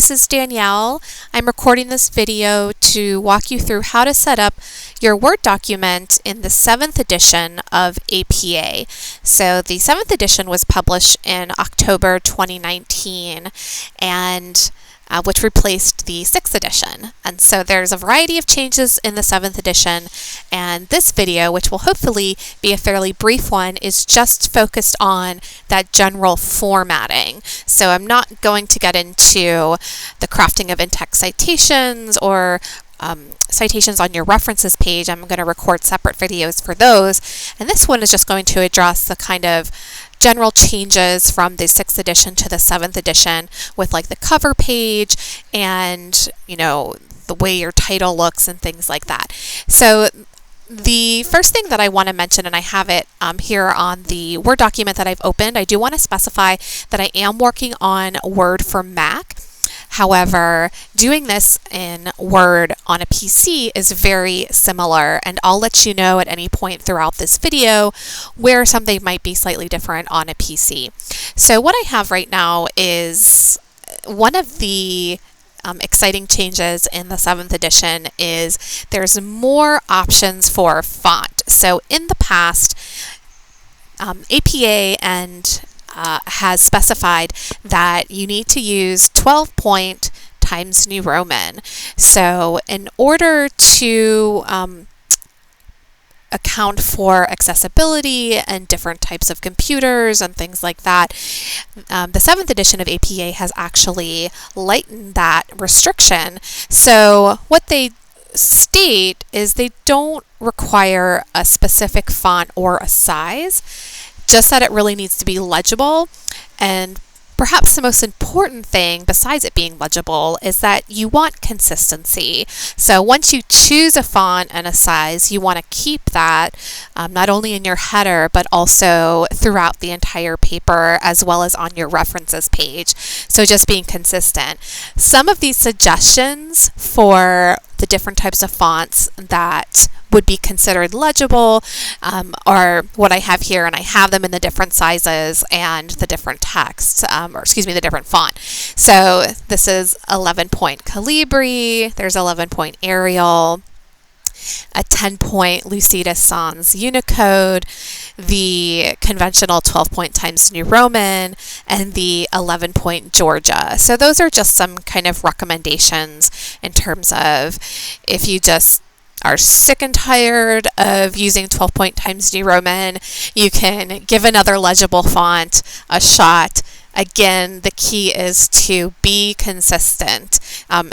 this is Danielle. I'm recording this video to walk you through how to set up your Word document in the 7th edition of APA. So the 7th edition was published in October 2019 and which replaced the 6th edition. And so there's a variety of changes in the 7th edition, and this video, which will hopefully be a fairly brief one, is just focused on that general formatting. So I'm not going to get into the crafting of in-text citations or citations on your references page. I'm going to record separate videos for those, and this one is just going to address the kind of general changes from the 6th edition to the 7th edition with like the cover page and, you know, the way your title looks and things like that. So the first thing that I want to mention, and I have it here on the Word document that I've opened, I do want to specify that I am working on Word for Mac. However, doing this in Word on a PC is very similar, and I'll let you know at any point throughout this video where something might be slightly different on a PC. So what I have right now is one of the exciting changes in the 7th edition is there's more options for font. So in the past, APA and has specified that you need to use 12 point Times New Roman. So in order to account for accessibility and different types of computers and things like that, the 7th edition of APA has actually lightened that restriction. So what they state is they don't require a specific font or a size, just that it really needs to be legible. And perhaps the most important thing, besides it being legible, is that you want consistency. So once you choose a font and a size, you want to keep that not only in your header, but also throughout the entire paper, as well as on your references page. So just being consistent. Some of these suggestions for the different types of fonts that would be considered legible are what I have here, and I have them in the different sizes and the different text, the different font. So this is 11-point Calibri, there's 11-point Arial, a 10-point Lucida Sans Unicode, the conventional 12-point Times New Roman, and the 11-point Georgia. So those are just some kind of recommendations in terms of if you just are sick and tired of using 12-point Times New Roman, you can give another legible font a shot. Again, the key is to be consistent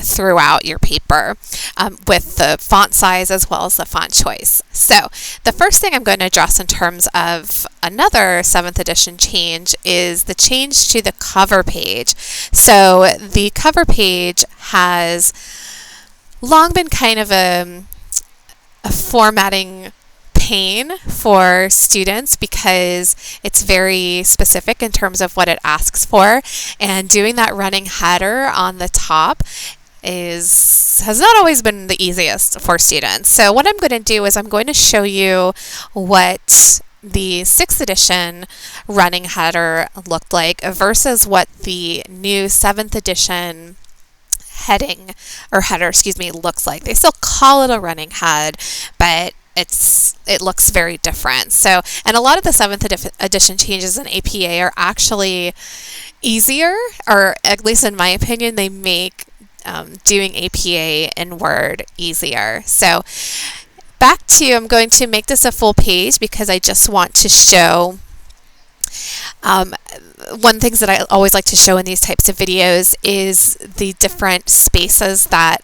throughout your paper with the font size as well as the font choice. So the first thing I'm going to address in terms of another 7th edition change is the change to the cover page. So the cover page has long been kind of a formatting pain for students because it's very specific in terms of what it asks for, and doing that running header on the top has not always been the easiest for students. So what I'm going to do is I'm going to show you what the 6th edition running header looked like versus what the new 7th edition header looks like. They still call it a running head, but it looks very different. So, and a lot of the 7th edition changes in APA are actually easier, or at least in my opinion, they make doing APA in Word easier. So I'm going to make this a full page because I just want to show one thing that I always like to show in these types of videos is the different spaces that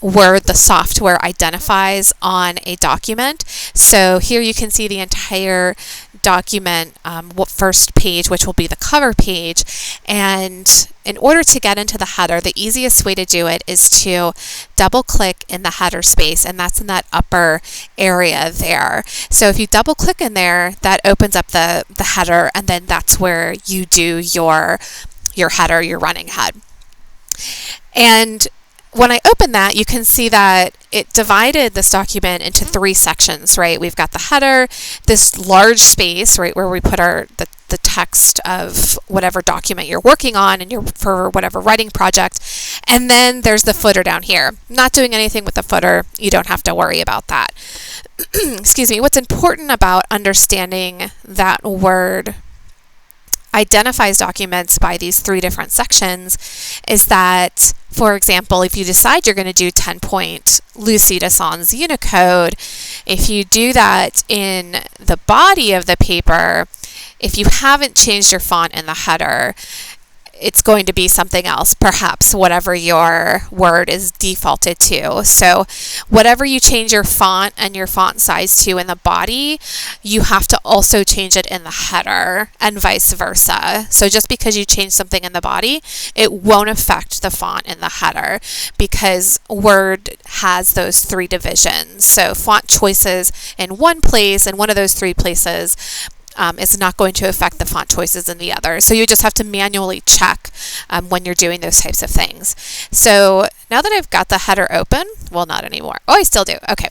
Word, the software, identifies on a document. So here you can see the entire document first page, which will be the cover page. And in order to get into the header, the easiest way to do it is to double click in the header space, and that's in that upper area there. So if you double click in there, that opens up the header, and then that's where you do your header, your running head. And when I open that, you can see that it divided this document into 3 sections, right? We've got the header, this large space, right, where we put the text of whatever document you're working on and for whatever writing project. And then there's the footer down here. Not doing anything with the footer, you don't have to worry about that. Excuse me. What's important about understanding that Word identifies documents by these 3 different sections is that, for example, if you decide you're going to do 10-point Lucy Desson's Unicode, if you do that in the body of the paper, if you haven't changed your font in the header, it's going to be something else, perhaps whatever your Word is defaulted to. So whatever you change your font and your font size to in the body, you have to also change it in the header and vice versa. So just because you change something in the body, it won't affect the font in the header because Word has those 3 divisions. So font choices in one place, and one of those 3 places is not going to affect the font choices in the other. So you just have to manually check when you're doing those types of things. So now that I've got the header open, well, not anymore. Oh, I still do. Okay.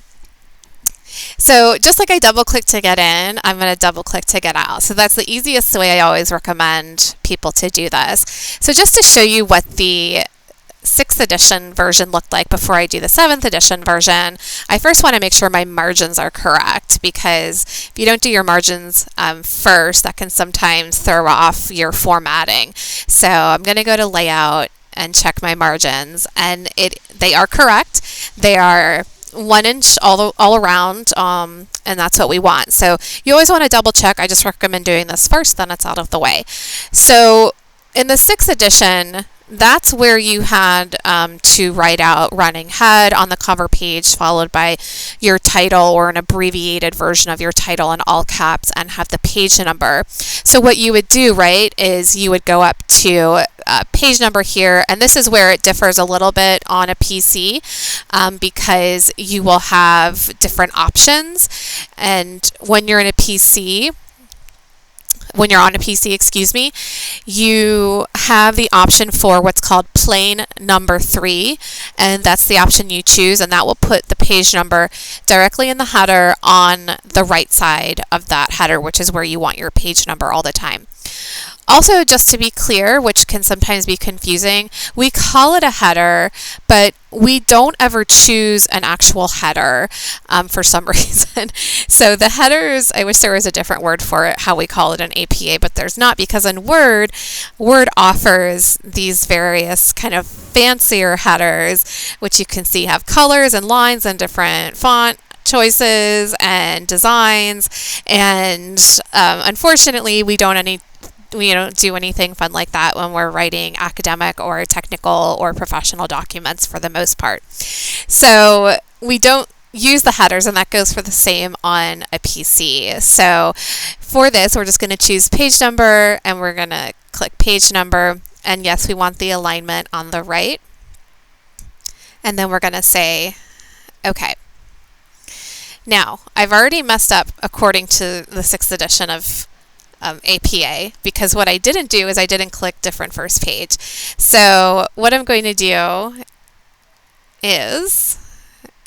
So just like I double click to get in, I'm going to double click to get out. So that's the easiest way I always recommend people to do this. So just to show you what the 6th edition version looked like before I do the 7th edition version, I first want to make sure my margins are correct, because if you don't do your margins first, that can sometimes throw off your formatting. So I'm going to go to Layout and check my margins, and they are correct. They are 1 inch all around, and that's what we want. So you always want to double check. I just recommend doing this first, then it's out of the way. So in the 6th edition, that's where you had to write out running head on the cover page, followed by your title or an abbreviated version of your title in all caps, and have the page number. So what you would do, right, is you would go up to page number here, and this is where it differs a little bit on a PC because you will have different options. And when you're on a PC, excuse me, you have the option for what's called plain number 3, and that's the option you choose, and that will put the page number directly in the header on the right side of that header, which is where you want your page number all the time. Also, just to be clear, which can sometimes be confusing, we call it a header, but we don't ever choose an actual header for some reason. So the headers, I wish there was a different word for it, how we call it in APA, but there's not, because in Word offers these various kind of fancier headers, which you can see have colors and lines and different font choices and designs. And unfortunately, we don't do anything fun like that when we're writing academic or technical or professional documents for the most part. So we don't use the headers, and that goes for the same on a PC. So for this, we're just going to choose page number, and we're going to click page number. And yes, we want the alignment on the right. And then we're going to say, okay. Now, I've already messed up according to the 6th edition of APA, because what I didn't do is I didn't click different first page. So what I'm going to do is,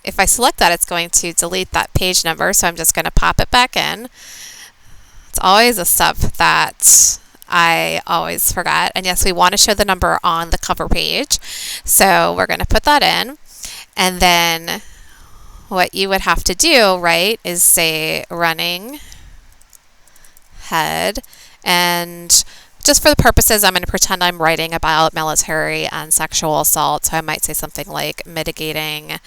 if I select that, it's going to delete that page number, so I'm just going to pop it back in. It's always a step that I always forget. And yes, we want to show the number on the cover page, so we're going to put that in. And then what you would have to do, right, is say running head, and just for the purposes, I'm going to pretend I'm writing about military and sexual assault, so I might say something like mitigating,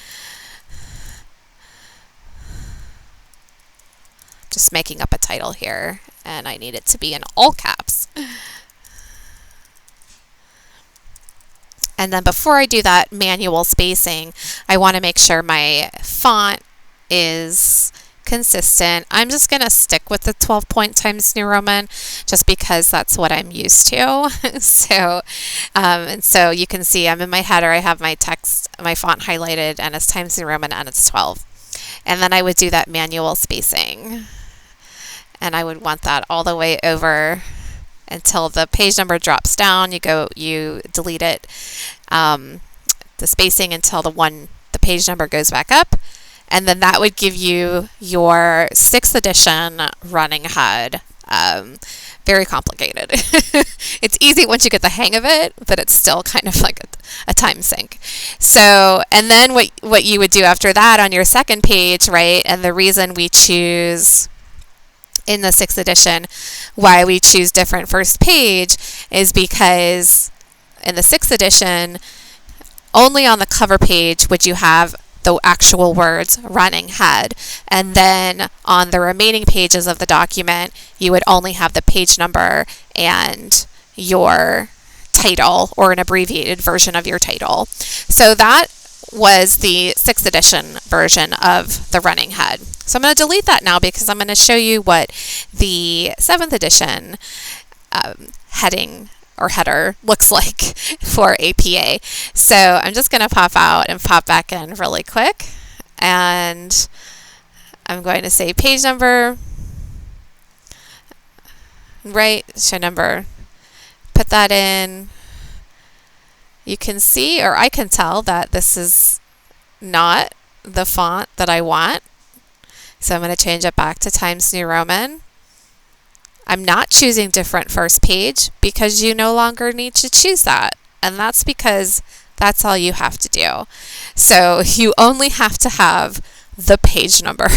just making up a title here, and I need it to be in all caps. And then before I do that manual spacing, I want to make sure my font is consistent. I'm just going to stick with the 12-point Times New Roman just because that's what I'm used to. And so you can see I'm in my header, I have my text, my font highlighted, and it's Times New Roman, and it's 12. And then I would do that manual spacing. And I would want that all the way over until the page number drops down. You delete it the spacing until the page number goes back up, and then that would give you your 6th edition running head. Very complicated. It's easy once you get the hang of it, but it's still kind of like a time sink. So, and then what you would do after that on your 2nd page, right? And the reason we choose in the 6th edition, why we choose different first page is because in the 6th edition, only on the cover page would you have the actual words running head, and then on the remaining pages of the document you would only have the page number and your title, or an abbreviated version of your title. So that was the 6th edition version of the running head. So I'm going to delete that now because I'm going to show you what the 7th edition heading or header looks like for APA. So I'm just going to pop out and pop back in really quick, and I'm going to say page number, right, show number, put that in. You can see, or I can tell, that this is not the font that I want. So I'm going to change it back to Times New Roman. I'm not choosing different first page because you no longer need to choose that. And that's because that's all you have to do. So you only have to have the page number.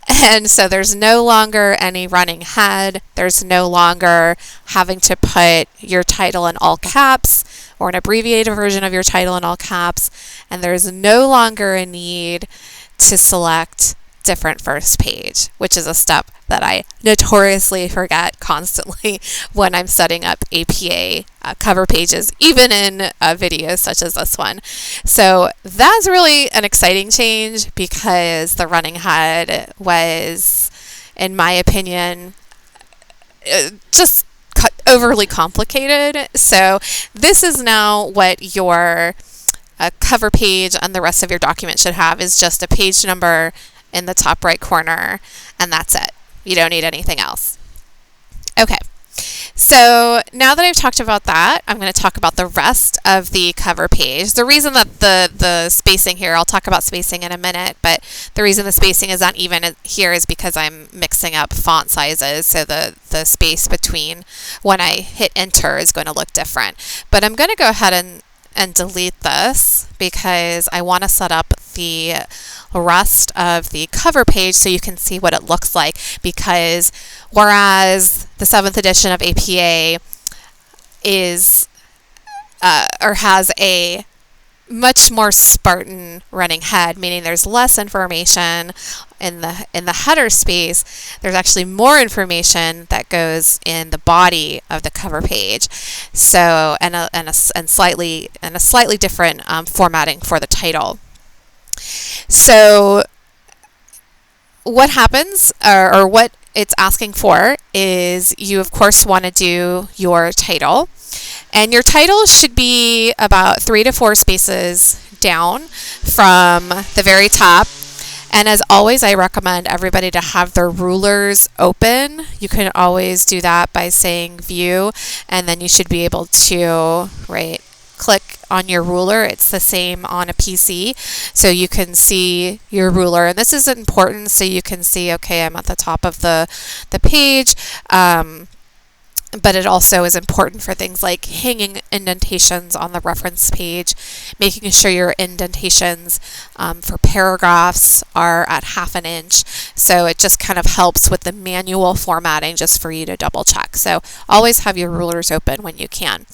And so there's no longer any running head. There's no longer having to put your title in all caps or an abbreviated version of your title in all caps. And there's no longer a need to select different first page, which is a step that I notoriously forget constantly when I'm setting up APA cover pages, even in videos such as this one. So that's really an exciting change because the running head was, in my opinion, just overly complicated. So this is now what your cover page and the rest of your document should have, is just a page number in the top right corner, and that's it. You don't need anything else. Okay, so now that I've talked about that, I'm going to talk about the rest of the cover page. The reason that the spacing here, I'll talk about spacing in a minute, but the reason the spacing is uneven here is because I'm mixing up font sizes, so the space between when I hit enter is going to look different. But I'm going to go ahead and delete this because I want to set up the rest of the cover page so you can see what it looks like, because whereas the 7th edition of APA is or has a much more Spartan running head, meaning there's less information in the header space, there's actually more information that goes in the body of the cover page. So and a slightly different formatting for the title. So what happens, or what it's asking for, is you of course want to do your title, and your title should be about 3 to 4 spaces down from the very top. And as always, I recommend everybody to have their rulers open. You can always do that by saying view, and then you should be able to click on your ruler. It's the same on a PC, so you can see your ruler. And this is important so you can see, okay, I'm at the top of the page. But it also is important for things like hanging indentations on the reference page, making sure your indentations for paragraphs are at 1/2 inch. So it just kind of helps with the manual formatting, just for you to double check. So always have your rulers open when you can.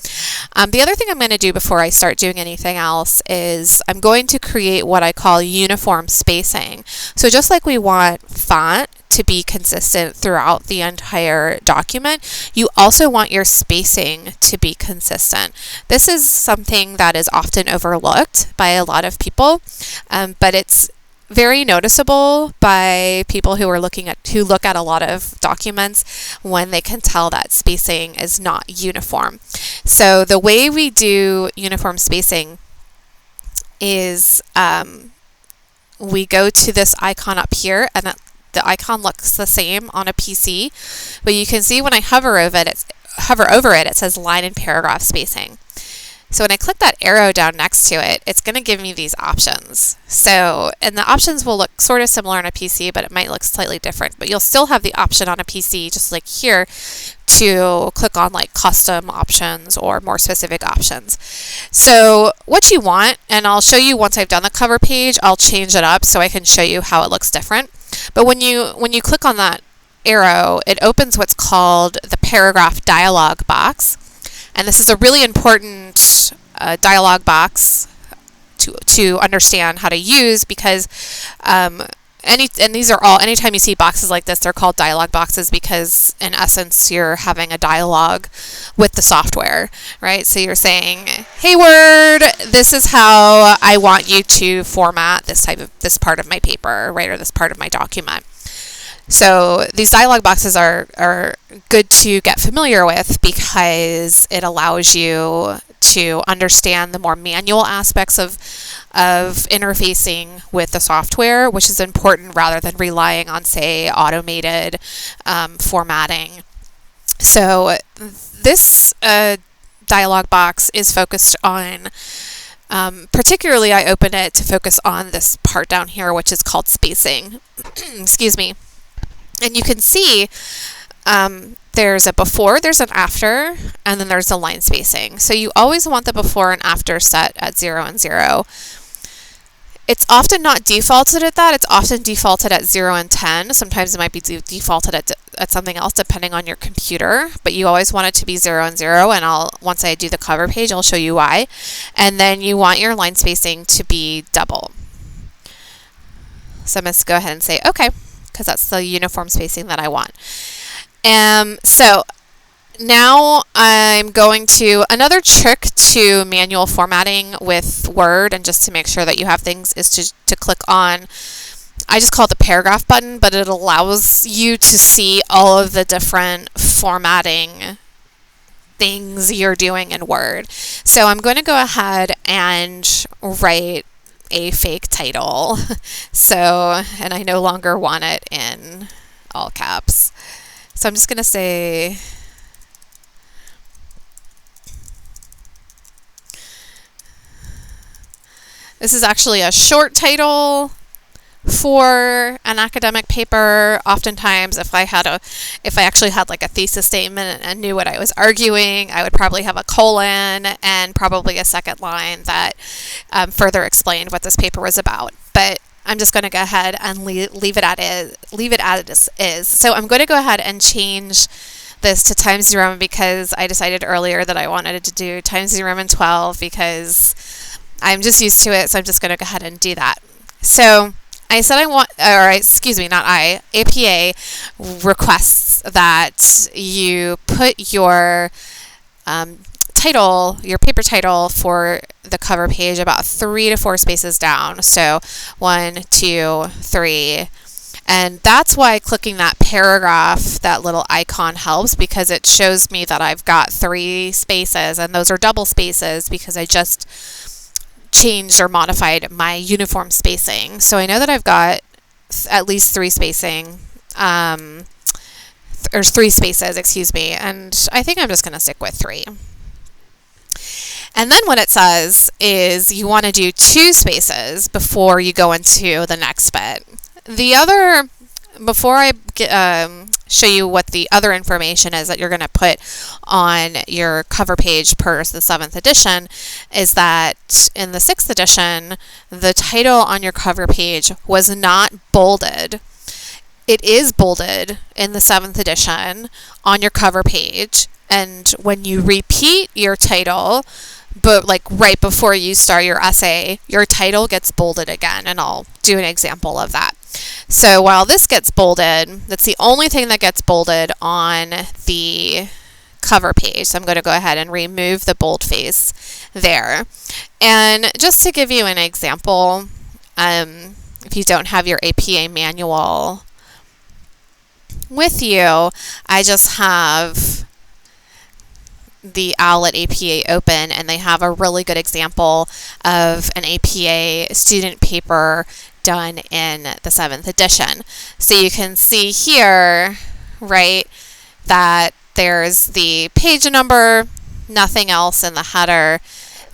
The other thing I'm going to do before I start doing anything else is I'm going to create what I call uniform spacing. So just like we want font to be consistent throughout the entire document, you also want your spacing to be consistent. This is something that is often overlooked by a lot of people, but it's very noticeable by people who look at a lot of documents when they can tell that spacing is not uniform. So the way we do uniform spacing is we go to this icon up here, and the icon looks the same on a PC, but you can see when I hover over it, it says line and paragraph spacing. So when I click that arrow down next to it, it's going to give me these options. So, and the options will look sort of similar on a PC, but it might look slightly different. But you'll still have the option on a PC, just like here, to click on like custom options or more specific options. So what you want, and I'll show you once I've done the cover page, I'll change it up so I can show you how it looks different. But when you click on that arrow, it opens what's called the paragraph dialog box. And this is a really important dialog box to understand how to use, because these are all, anytime you see boxes like this, they're called dialog boxes because in essence you're having a dialogue with the software, right? So you're saying, hey Word, this is how I want you to format this part of my paper, right, or this part of my document. So these dialog boxes are good to get familiar with because it allows you to understand the more manual aspects of interfacing with the software, which is important rather than relying on, say, automated formatting. So this dialog box is focused on, particularly I opened it to focus on this part down here, which is called spacing. Excuse me. And you can see there's a before, there's an after, and then there's a line spacing. So you always want the before and after set at 0 and 0. It's often not defaulted at that. It's often defaulted at 0 and 10. Sometimes it might be defaulted at something else depending on your computer, but you always want it to be 0 and 0, and once I do the cover page, I'll show you why. And then you want your line spacing to be double. So I'm going to go ahead and say OK, because that's the uniform spacing that I want. So now I'm going to, another trick to manual formatting with Word, and just to make sure that you have things, is to click on, I just call it the paragraph button, but it allows you to see all of the different formatting things you're doing in Word. So I'm going to go ahead and write a fake title. So, and I no longer want it in all caps. So I'm just going to say, this is actually a short title for an academic paper. Oftentimes, if I actually had like a thesis statement and knew what I was arguing, I would probably have a colon and probably a second line that further explained what this paper was about. But I'm just going to go ahead and leave it as is. So I'm going to go ahead and change this to Times New Roman because I decided earlier that I wanted to do Times New Roman 12 because I'm just used to it. So I'm just going to go ahead and do that. So I said APA requests that you put your title, your paper title for the cover page about 3 to 4 spaces down. So 1, 2, 3. And that's why clicking that paragraph, that little icon, helps, because it shows me that I've got 3 spaces, and those are double spaces because I just changed or modified my uniform spacing. So I know that I've got at least 3 spacing, or 3 spaces, excuse me, and I think I'm just going to stick with 3. And then what it says is you want to do 2 spaces before you go into the next bit. Before I show you what the other information is that you're going to put on your cover page per the 7th edition, is that in the 6th edition, the title on your cover page was not bolded. It is bolded in the 7th edition on your cover page, and when you repeat your title, but like right before you start your essay, your title gets bolded again, and I'll do an example of that. So while this gets bolded, that's the only thing that gets bolded on the cover page. So I'm going to go ahead and remove the boldface there. And just to give you an example, if you don't have your APA manual with you, I just have the OWL at APA open, and they have a really good example of an APA student paper done in the 7th edition. So you can see here, right, that there's the page number, nothing else in the header,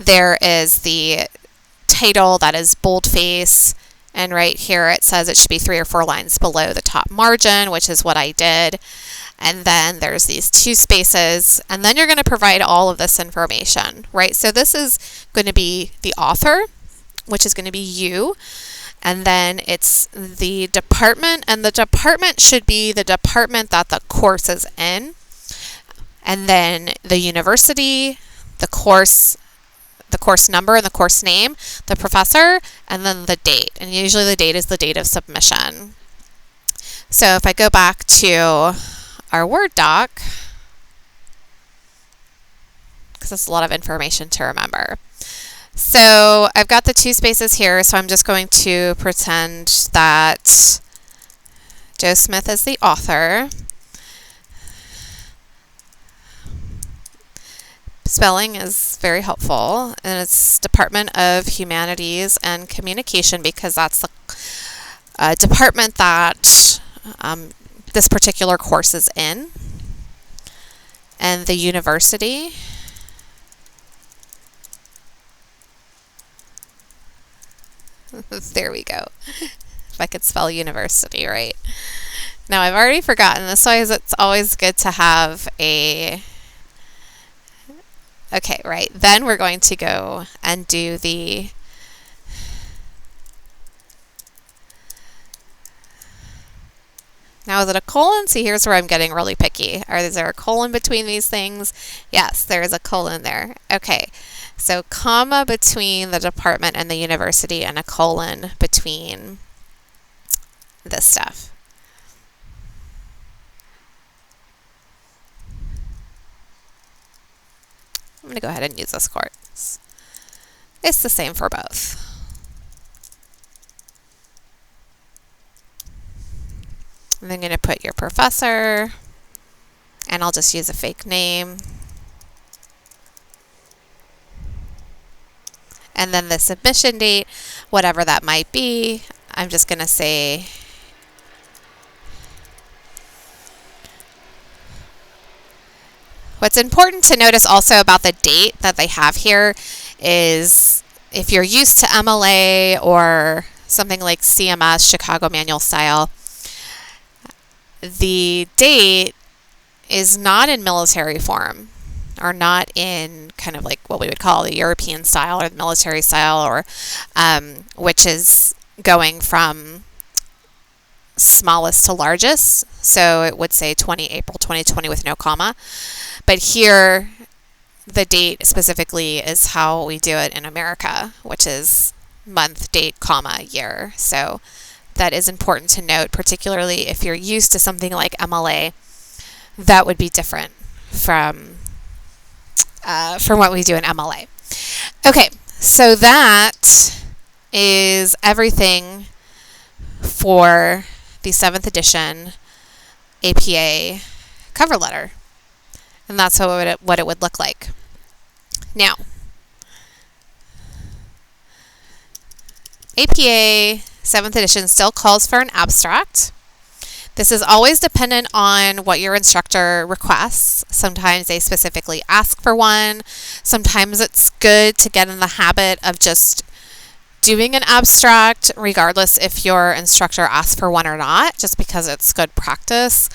there is the title that is boldface, and right here it says it should be 3 or 4 lines below the top margin, which is what I did. And then there's these 2 spaces, and then you're going to provide all of this information, right? So this is going to be the author, which is going to be you, and then it's the department, and the department should be the department that the course is in, and then the university, the course number and the course name, the professor, and then the date. And usually the date is the date of submission. So if I go back to our Word doc, because that's a lot of information to remember. So I've got the 2 spaces here, so I'm just going to pretend that Joe Smith is the author. Spelling is very helpful, and it's Department of Humanities and Communication, because that's the department that this particular course is in. And the university, there we go. If I could spell university right. Now I've already forgotten this, so it's always good to have a... Okay, right. Then we're going to go and do the now is it a colon? See, here's where I'm getting really picky. Is there a colon between these things? Yes, there is a colon there. Okay, so comma between the department and the university, and a colon between this stuff. I'm going to go ahead and use this course. It's the same for both. I'm then going to put your professor, and I'll just use a fake name. And then the submission date, whatever that might be, I'm just going to say what's important to notice also about the date that they have here is if you're used to MLA or something like CMS, Chicago Manual Style, the date is not in military form, or not in kind of like what we would call the European style or the military style, or which is going from smallest to largest. So it would say April 2020 with no comma. But here, the date specifically is how we do it in America, which is month, date, comma, year. So that is important to note, particularly if you're used to something like MLA. That would be different from what we do in MLA. Okay, so that is everything for the 7th edition APA cover letter. And that's what it would look like. Now, APA 7th edition still calls for an abstract. This is always dependent on what your instructor requests. Sometimes they specifically ask for one. Sometimes it's good to get in the habit of just doing an abstract, regardless if your instructor asks for one or not, just because it's good practice.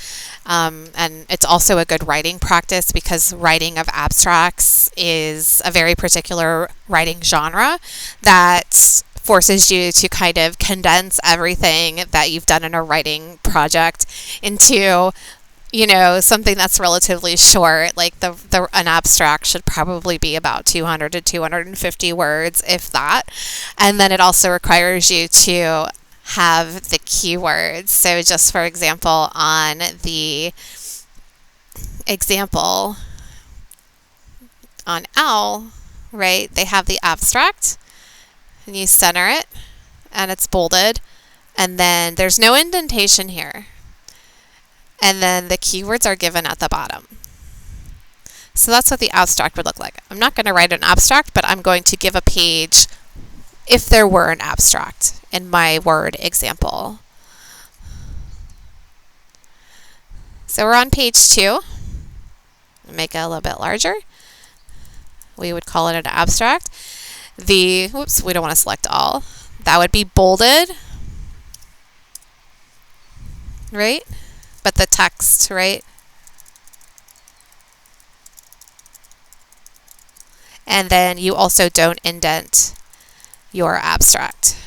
And it's also a good writing practice, because writing of abstracts is a very particular writing genre that forces you to kind of condense everything that you've done in a writing project into, something that's relatively short. Like an abstract should probably be about 200 to 250 words, if that. And then it also requires you to have the keywords. So just for example, on the example on OWL, right, they have the abstract, and you center it, and it's bolded, and then there's no indentation here. And then the keywords are given at the bottom. So that's what the abstract would look like. I'm not going to write an abstract, but I'm going to give a page if there were an abstract in my Word example. So we're on page 2. Make it a little bit larger. we would call it an abstract. Whoops, we don't want to select all. That would be bolded, right? But the text, right? And then you also don't indent your abstract.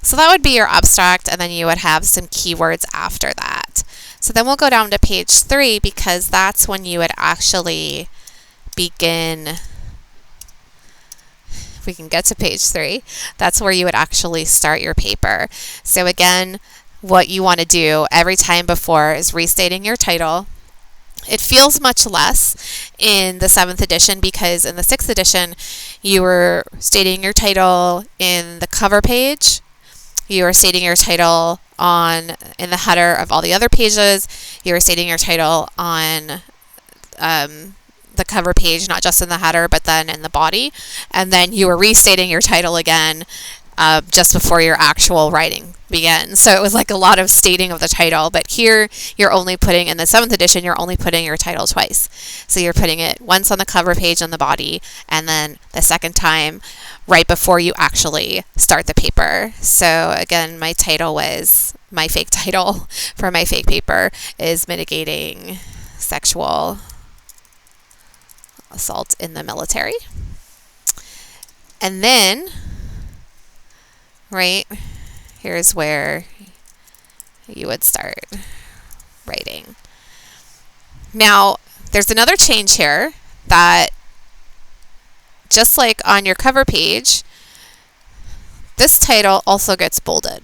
So that would be your abstract, and then you would have some keywords after that. So then we'll go down to page 3, because that's when you would actually begin. If we can get to page 3, that's where you would actually start your paper. So again, what you want to do every time before is restating your title. It feels much less in the 7th edition, because in the 6th edition, you were stating your title in the cover page. You are stating your title in the header of all the other pages. You are stating your title on the cover page, not just in the header, but then in the body. And then you are restating your title again just before your actual writing begins. So it was like a lot of stating of the title, but here you're only putting, in the 7th edition, you're only putting your title twice. So you're putting it once on the cover page on the body, and then the second time right before you actually start the paper. So again, my fake title for my fake paper is Mitigating Sexual Assault in the Military. And then, right, here's where you would start writing. Now, there's another change here that, just like on your cover page, this title also gets bolded.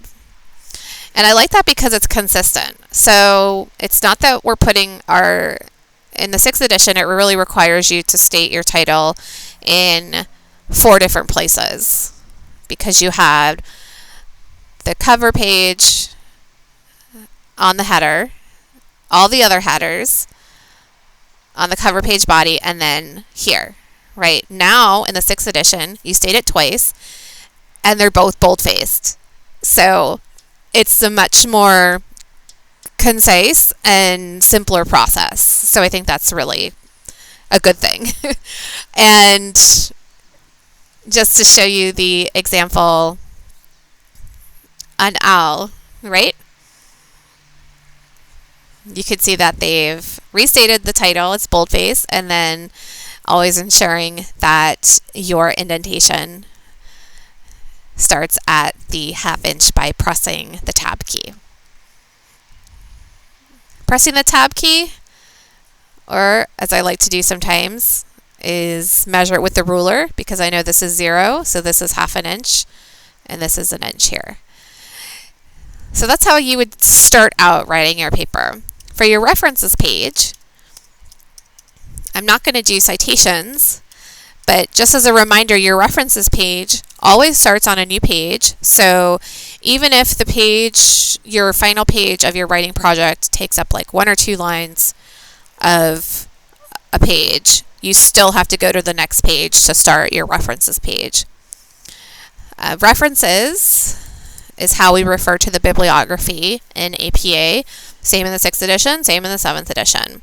And I like that because it's consistent. So it's not that we're putting in the 6th edition, it really requires you to state your title in 4 different places, because you had the cover page on the header, all the other headers on the cover page body, and then here. Right now, in the 6th edition, you state it twice, and they're both bold-faced. So it's a much more concise and simpler process. So I think that's really a good thing. And just to show you the example on OWL, right? You could see that they've restated the title, it's boldface, and then always ensuring that your indentation starts at the ½ inch by pressing the tab key. Pressing the tab key, or as I like to do sometimes, is measure it with the ruler, because I know this is 0, so this is ½ inch, and this is 1 inch here. So that's how you would start out writing your paper. For your references page, I'm not going to do citations, but just as a reminder, your references page always starts on a new page. So even if the page, your final page of your writing project, takes up like 1 or 2 lines of a page, you still have to go to the next page to start your references page. References is how we refer to the bibliography in APA. Same in the 6th edition, same in the 7th edition.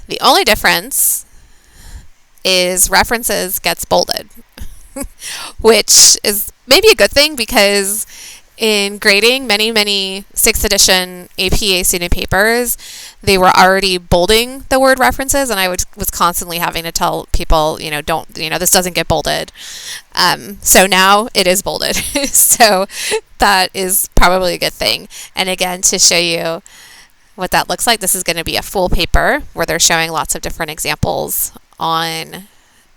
The only difference is references gets bolded, which is maybe a good thing, because in grading many 6th edition APA student papers, they were already bolding the word references, and I was constantly having to tell people, this doesn't get bolded. So now it is bolded. So that is probably a good thing. And again, to show you what that looks like, this is going to be a full paper where they're showing lots of different examples on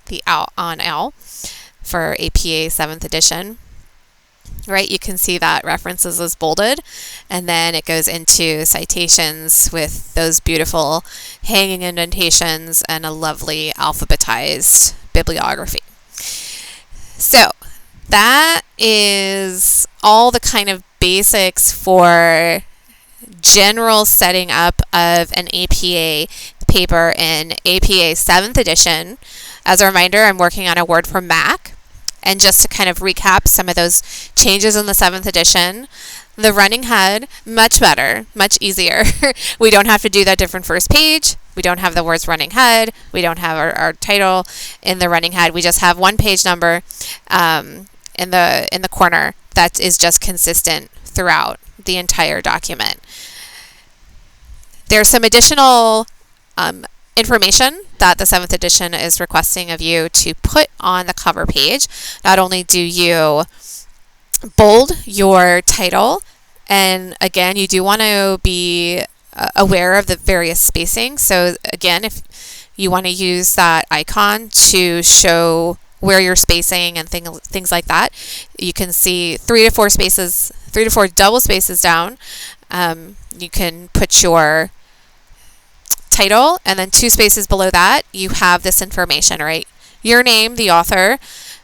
OWL for APA 7th edition. Right, you can see that references is bolded, and then it goes into citations with those beautiful hanging indentations and a lovely alphabetized bibliography. So that is all the kind of basics for general setting up of an APA paper in APA 7th edition. As a reminder, I'm working on a Word for Mac. And just to kind of recap some of those changes in the 7th edition, the running head, much better, much easier. We don't have to do that different first page. We don't have the words running head. We don't have our title in the running head. We just have one page number in the corner that is just consistent throughout the entire document. There's some additional information that the 7th edition is requesting of you to put on the cover page. Not only do you bold your title, and again, you do want to be aware of the various spacing. So again, if you want to use that icon to show where you're spacing and things like that, you can see 3 to 4 double spaces down. You can put your title, and then 2 spaces below that, you have this information, right? Your name, the author,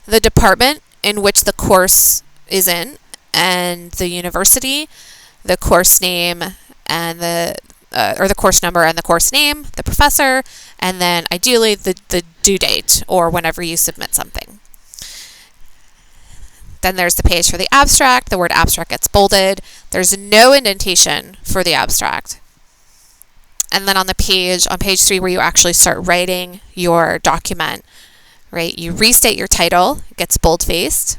the department in which the course is in, and the university, the course name, and the course number and the course name, the professor, and then ideally the due date or whenever you submit something. Then there's the page for the abstract. The word abstract gets bolded. There's no indentation for the abstract. And then on page 3 where you actually start writing your document, right, you restate your title, it gets bold-faced,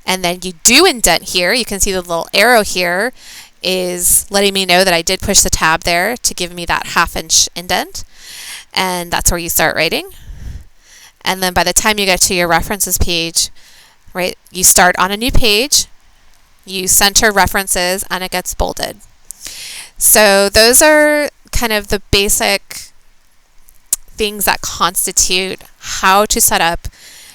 and then you do indent here. You can see the little arrow here is letting me know that I did push the tab there to give me that 1/2 inch indent, and that's where you start writing. And then by the time you get to your references page, right, you start on a new page, you center references, and it gets bolded. So those are kind of the basic things that constitute how to set up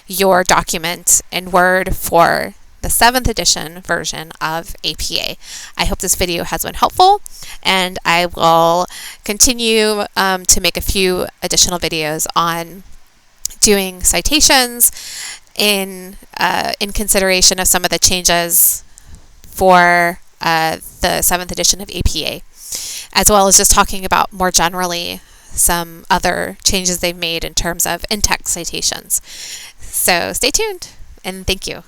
your document in Word for the 7th edition version of APA. I hope this video has been helpful, and I will continue to make a few additional videos on doing citations in consideration of some of the changes for the 7th edition of APA, as well as just talking about more generally some other changes they've made in terms of in-text citations. So stay tuned, and thank you.